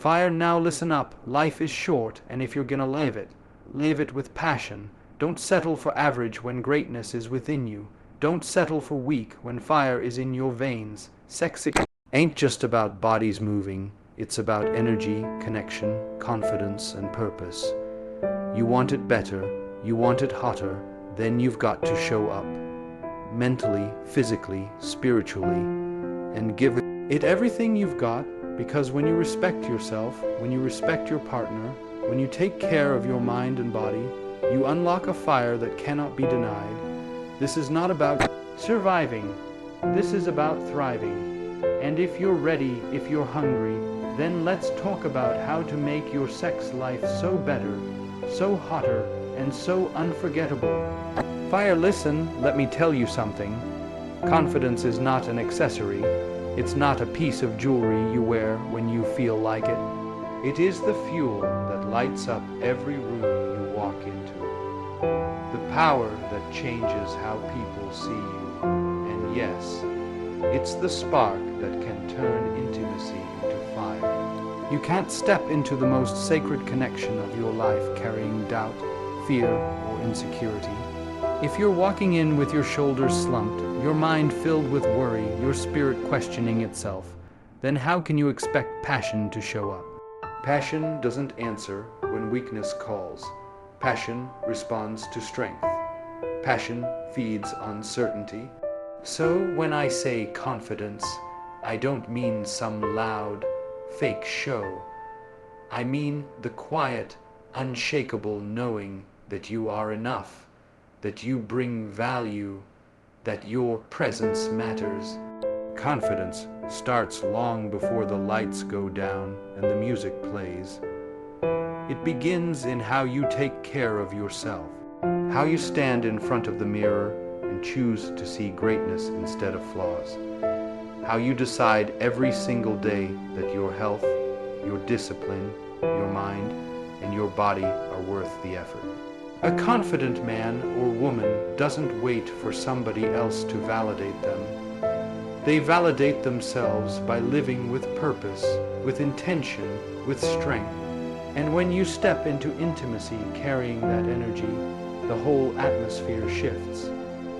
Fire, now listen up. Life is short, and if you're gonna live it with passion. Don't settle for average when greatness is within you. Don't settle for weak when fire is in your veins. Sex ain't just about bodies moving. It's about energy, connection, confidence, and purpose. You want it better, you want it hotter, then you've got to show up. Mentally, physically, spiritually, and give it everything you've got, because when you respect yourself, when you respect your partner, when you take care of your mind and body, you unlock a fire that cannot be denied. This is not about surviving. This is about thriving. And if you're ready, if you're hungry, then let's talk about how to make your sex life so better, so hotter, and so unforgettable. Fire, listen, let me tell you something. Confidence is not an accessory. It's not a piece of jewelry you wear when you feel like it. It is the fuel that lights up every room you walk into. The power that changes how people see you. And yes, it's the spark that can turn intimacy into fire. You can't step into the most sacred connection of your life carrying doubt, fear, or insecurity. If you're walking in with your shoulders slumped, your mind filled with worry, your spirit questioning itself, then how can you expect passion to show up? Passion doesn't answer when weakness calls. Passion responds to strength. Passion feeds on certainty. So when I say confidence, I don't mean some loud, fake show. I mean the quiet, unshakable knowing that you are enough, that you bring value, that your presence matters. Confidence starts long before the lights go down and the music plays. It begins in how you take care of yourself, how you stand in front of the mirror and choose to see greatness instead of flaws, how you decide every single day that your health, your discipline, your mind, and your body are worth the effort. A confident man or woman doesn't wait for somebody else to validate them. They validate themselves by living with purpose, with intention, with strength. And when you step into intimacy carrying that energy, the whole atmosphere shifts.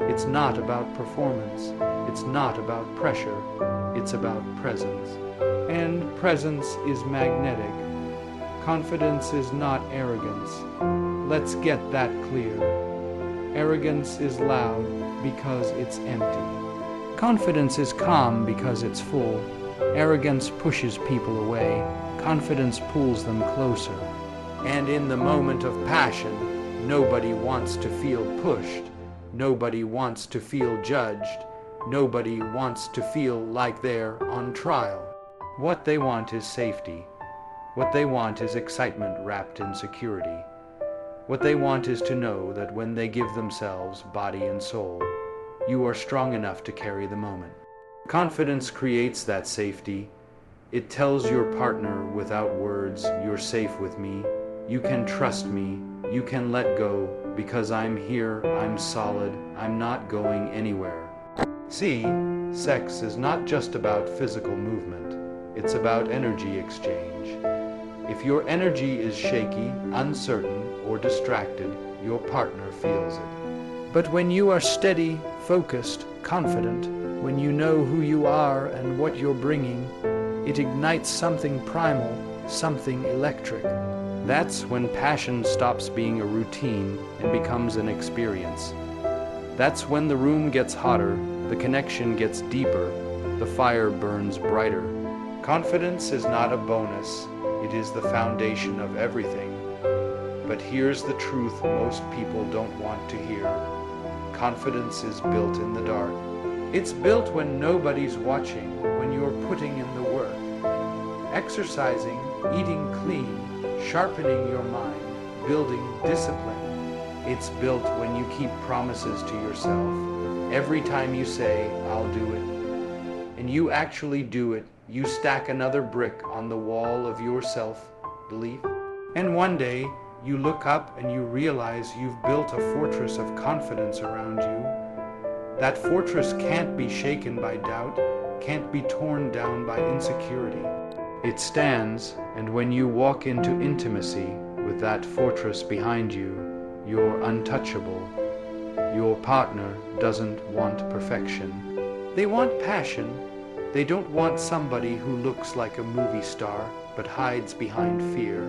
It's not about performance. It's not about pressure. It's about presence. And presence is magnetic. Confidence is not arrogance. Let's get that clear. Arrogance is loud because it's empty. Confidence is calm because it's full. Arrogance pushes people away. Confidence pulls them closer. And in the moment of passion, nobody wants to feel pushed. Nobody wants to feel judged. Nobody wants to feel like they're on trial. What they want is safety. What they want is excitement wrapped in security. What they want is to know that when they give themselves body and soul, you are strong enough to carry the moment. Confidence creates that safety. It tells your partner without words, you're safe with me, you can trust me, you can let go, because I'm here, I'm solid, I'm not going anywhere. See, sex is not just about physical movement, it's about energy exchange. If your energy is shaky, uncertain, or distracted, your partner feels it. But when you are steady, focused, confident, when you know who you are and what you're bringing, it ignites something primal, something electric. That's when passion stops being a routine and becomes an experience. That's when the room gets hotter, the connection gets deeper, the fire burns brighter. Confidence is not a bonus, it is the foundation of everything. But here's the truth most people don't want to hear. Confidence is built in the dark. It's built when nobody's watching, when you're putting in the work. Exercising, eating clean, sharpening your mind, building discipline. It's built when you keep promises to yourself. Every time you say, I'll do it, and you actually do it, you stack another brick on the wall of your self-belief. And one day, you look up and you realize you've built a fortress of confidence around you. That fortress can't be shaken by doubt, can't be torn down by insecurity. It stands And when you walk into intimacy with that fortress behind you, you're untouchable. Your partner doesn't want perfection. They want passion. They don't want somebody who looks like a movie star but hides behind fear.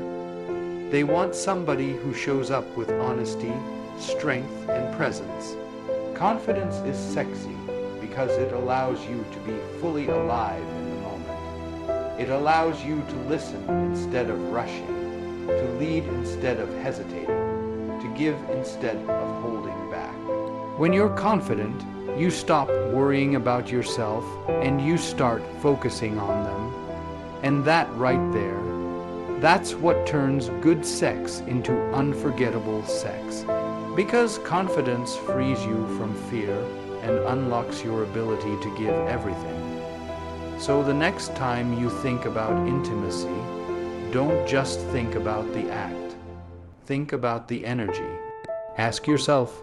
They want somebody who shows up with honesty, strength, and presence. Confidence is sexy because it allows you to be fully alive in the moment. It allows you to listen instead of rushing, to lead instead of hesitating, to give instead of holding back. When you're confident, you stop worrying about yourself and you start focusing on them. And that right there, that's what turns good sex into unforgettable sex. Because confidence frees you from fear and unlocks your ability to give everything. So the next time you think about intimacy, don't just think about the act. Think about the energy. Ask yourself,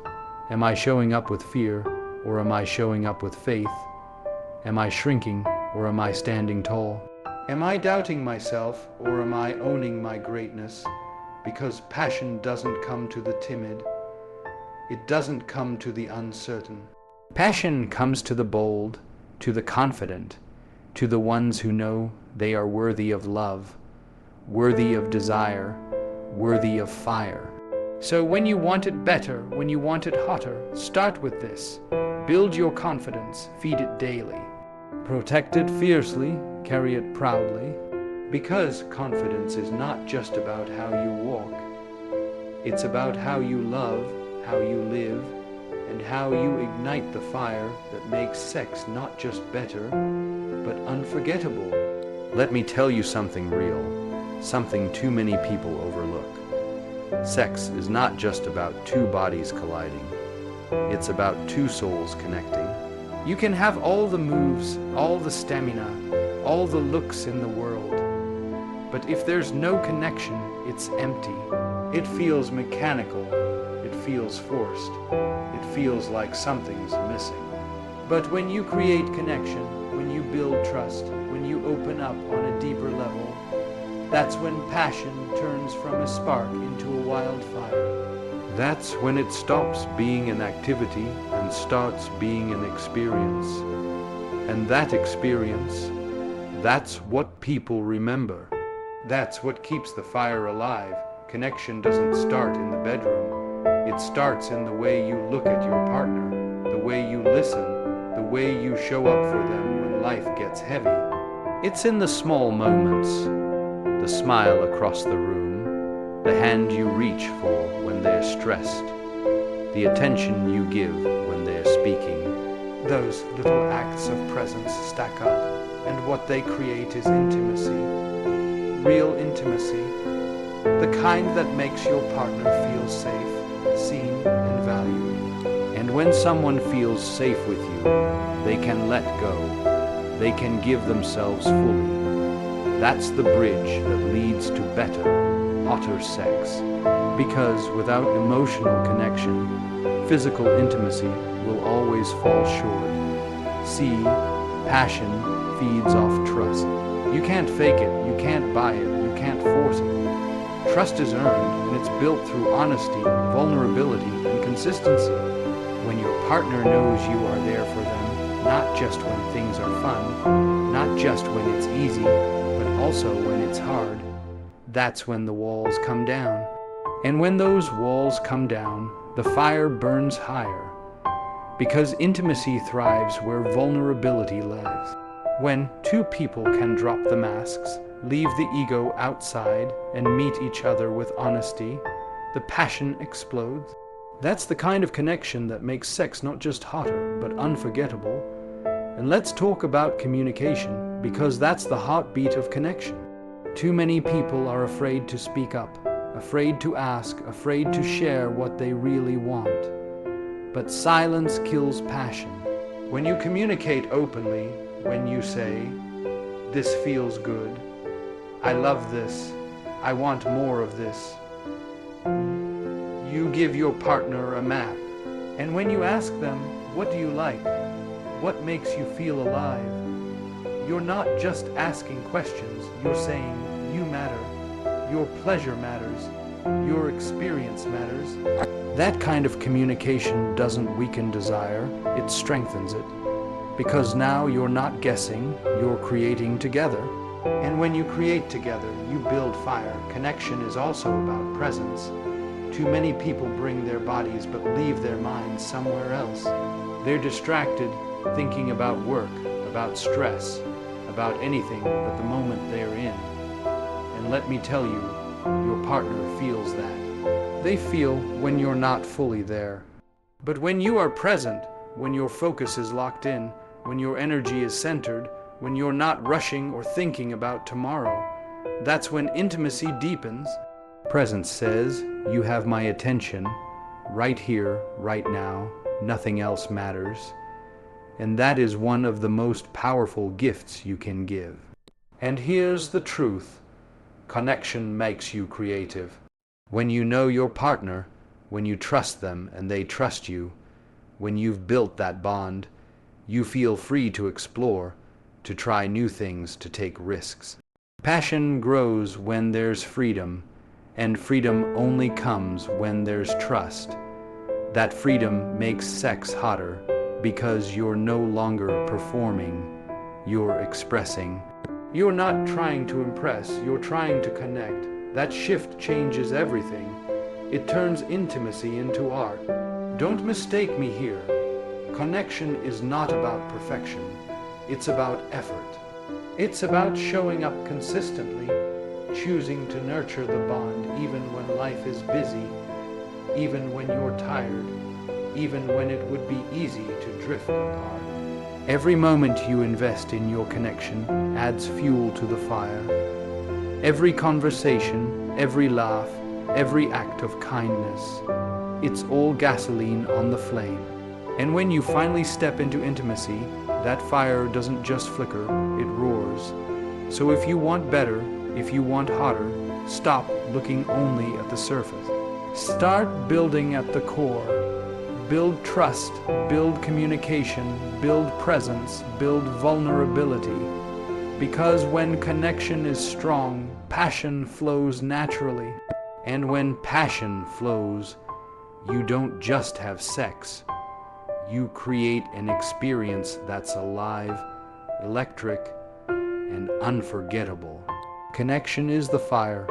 am I showing up with fear, or am I showing up with faith? Am I shrinking, or am I standing tall? Am I doubting myself, or am I owning my greatness? Because passion doesn't come to the timid. It doesn't come to the uncertain. Passion comes to the bold, to the confident, to the ones who know they are worthy of love, worthy of desire, worthy of fire. So when you want it better, when you want it hotter, start with this. Build your confidence, feed it daily. Protect it fiercely, carry it proudly. Because confidence is not just about how you walk. It's about how you love, how you live, and how you ignite the fire that makes sex not just better, but unforgettable. Let me tell you something real, something too many people overlook. Sex is not just about two bodies colliding. It's about two souls connecting. You can have all the moves, all the stamina, all the looks in the world. But if there's no connection, it's empty. It feels mechanical. It feels forced. It feels like something's missing. But when you create connection, when you build trust, when you open up on a deeper level, that's when passion turns from a spark into a wildfire. That's when it stops being an activity and starts being an experience. And that experience, that's what people remember. That's what keeps the fire alive. Connection doesn't start in the bedroom. It starts in the way you look at your partner, the way you listen, the way you show up for them when life gets heavy. It's in the small moments, the smile across the room, the hand you reach for when they're stressed, the attention you give when they're speaking. Those little acts of presence stack up, and what they create is intimacy. Real intimacy, the kind that makes your partner feel safe, seen, and valued. And when someone feels safe with you, they can let go. They can give themselves fully. That's the bridge that leads to better, hotter sex. Because without emotional connection, physical intimacy will always fall short. See, passion feeds off trust. You can't fake it, you can't buy it, you can't force it. Trust is earned, and it's built through honesty, vulnerability, and consistency. When your partner knows you are there for them, not just when things are fun, not just when it's easy, but also when it's hard, that's when the walls come down. And when those walls come down, the fire burns higher. Because intimacy thrives where vulnerability lives. When two people can drop the masks, leave the ego outside, and meet each other with honesty, the passion explodes. That's the kind of connection that makes sex not just hotter, but unforgettable. And let's talk about communication, because that's the heartbeat of connection. Too many people are afraid to speak up, afraid to ask, afraid to share what they really want. But silence kills passion. When you communicate openly, when you say, "This feels good," "I love this," "I want more of this," you give your partner a map. And when you ask them, "What do you like? What makes you feel alive?" you're not just asking questions, you're saying, You matter. Your pleasure matters. Your experience matters. That kind of communication doesn't weaken desire, it strengthens it. Because now you're not guessing, you're creating together. And when you create together, you build fire. Connection is also about presence. Too many people bring their bodies but leave their minds somewhere else. They're distracted, thinking about work, about stress, about anything but the moment they're in. And let me tell you, your partner feels that. They feel when you're not fully there. But when you are present, when your focus is locked in, when your energy is centered, when you're not rushing or thinking about tomorrow, that's when intimacy deepens. Presence says, you have my attention, right here, right now, nothing else matters. And that is one of the most powerful gifts you can give. And here's the truth. Connection makes you creative. When you know your partner, when you trust them and they trust you, when you've built that bond, you feel free to explore, to try new things, to take risks. Passion grows when there's freedom, and freedom only comes when there's trust. That freedom makes sex hotter because you're no longer performing, you're expressing. You're not trying to impress, you're trying to connect. That shift changes everything. It turns intimacy into art. Don't mistake me here. Connection is not about perfection. It's about effort. It's about showing up consistently, choosing to nurture the bond even when life is busy, even when you're tired, even when it would be easy to drift apart. Every moment you invest in your connection adds fuel to the fire. Every conversation, every laugh, every act of kindness, it's all gasoline on the flame. And when you finally step into intimacy, that fire doesn't just flicker, it roars. So if you want better, if you want hotter, stop looking only at the surface. Start building at the core. Build trust, build communication, build presence, build vulnerability. Because when connection is strong, passion flows naturally. And when passion flows, you don't just have sex. You create an experience that's alive, electric, and unforgettable. Connection is the fire.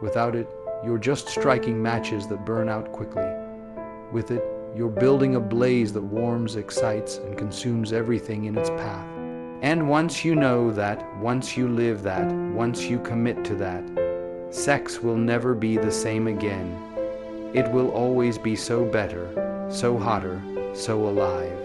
Without it, you're just striking matches that burn out quickly. With it, you're building a blaze that warms, excites, and consumes everything in its path. And once you know that, once you live that, once you commit to that, sex will never be the same again. It will always be so better, so hotter, so alive.